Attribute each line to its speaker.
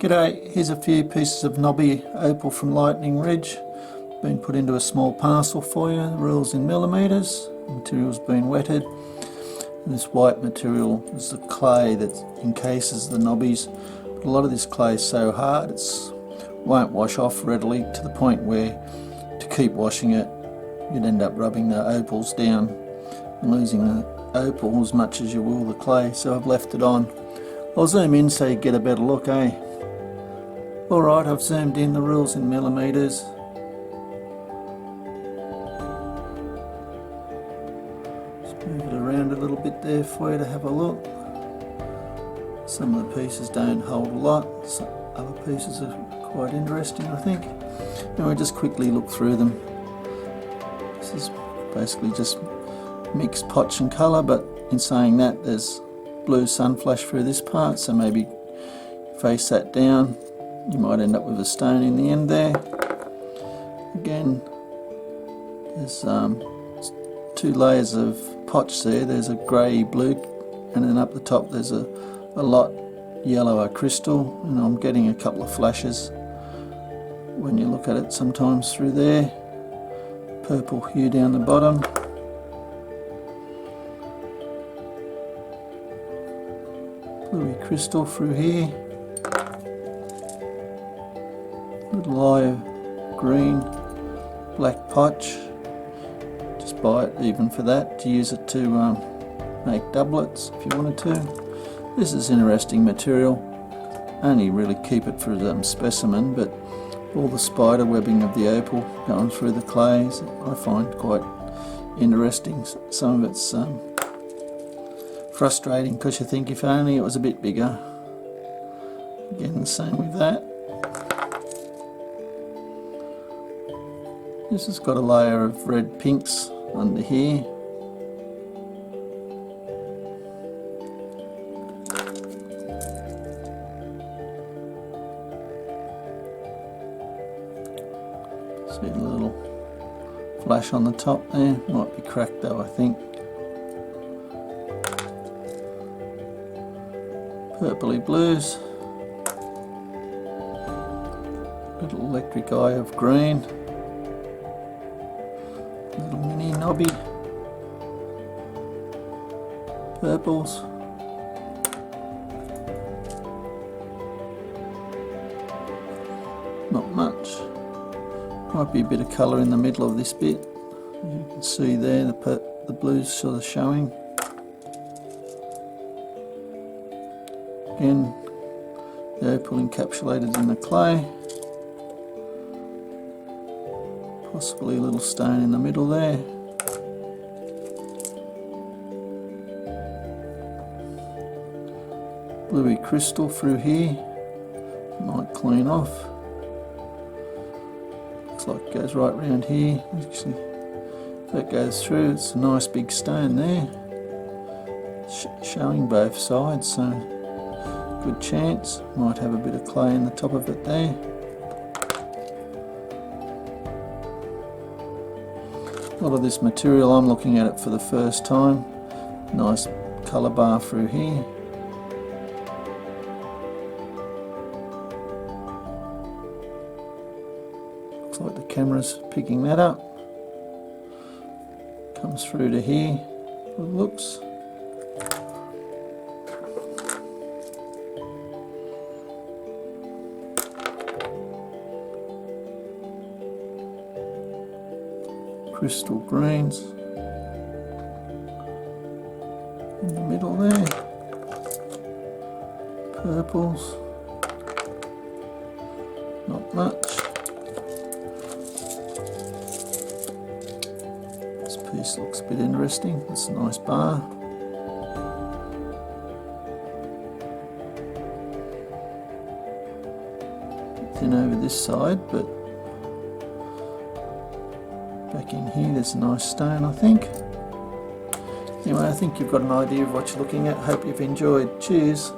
Speaker 1: G'day, here's a few pieces of knobby opal from Lightning Ridge. Been put into a small parcel for you, the rules in millimetres, the material's been wetted. And this white material is the clay that encases the knobbies. But a lot of this clay is so hard it won't wash off readily, to the point where to keep washing it you'd end up rubbing the opals down and losing the opal as much as you will the clay, so I've left it on. I'll zoom in so you get a better look, eh? Alright, I've zoomed in, the rules in millimetres. Just move it around a little bit there for you to have a look. Some of the pieces don't hold a lot, some other pieces are quite interesting, I think. And we'll just quickly look through them. This is basically just mixed potch and colour, but in saying that, there's blue sun flash through this part, so maybe face that down. You might end up with a stone in the end there. Again, there's two layers of potch there. There's a grey blue, and then up the top there's a lot yellower crystal, and I'm getting a couple of flashes when you look at it sometimes through there. Purple hue down the bottom. Bluey crystal through here. Little eye of green, black potch. Just buy it even for that, to use it to make doublets if you wanted to. This is interesting material. Only really keep it for specimen, but all the spider webbing of the opal going through the clays I find quite interesting. Some of it's frustrating because you think if only it was a bit bigger. Again, the same with that. This has got a layer of red pinks under here. See the little flash on the top there, might be cracked though, I think. Purpley blues. Little electric eye of green. Little mini knobby purples. Not much. Might be a bit of colour in the middle of this bit. You can see there the blues sort of showing. Again, the opal encapsulated in the clay. Possibly a little stone in the middle there. Bluey crystal through here. Might clean off. Looks like it goes right round here. Actually, if that goes through, it's a nice big stone there. Showing both sides, so good chance. Might have a bit of clay in the top of it there. A lot of this material, I'm looking at it for the first time. Nice colour bar through here. Looks like the camera's picking that up. Comes through to here, it looks. Crystal greens in the middle there, purples, not much. This piece looks a bit interesting, it's a nice bar. Thin over this side, but back in here there's a nice stone, I think. Anyway, I think you've got an idea of what you're looking at. Hope you've enjoyed. Cheers.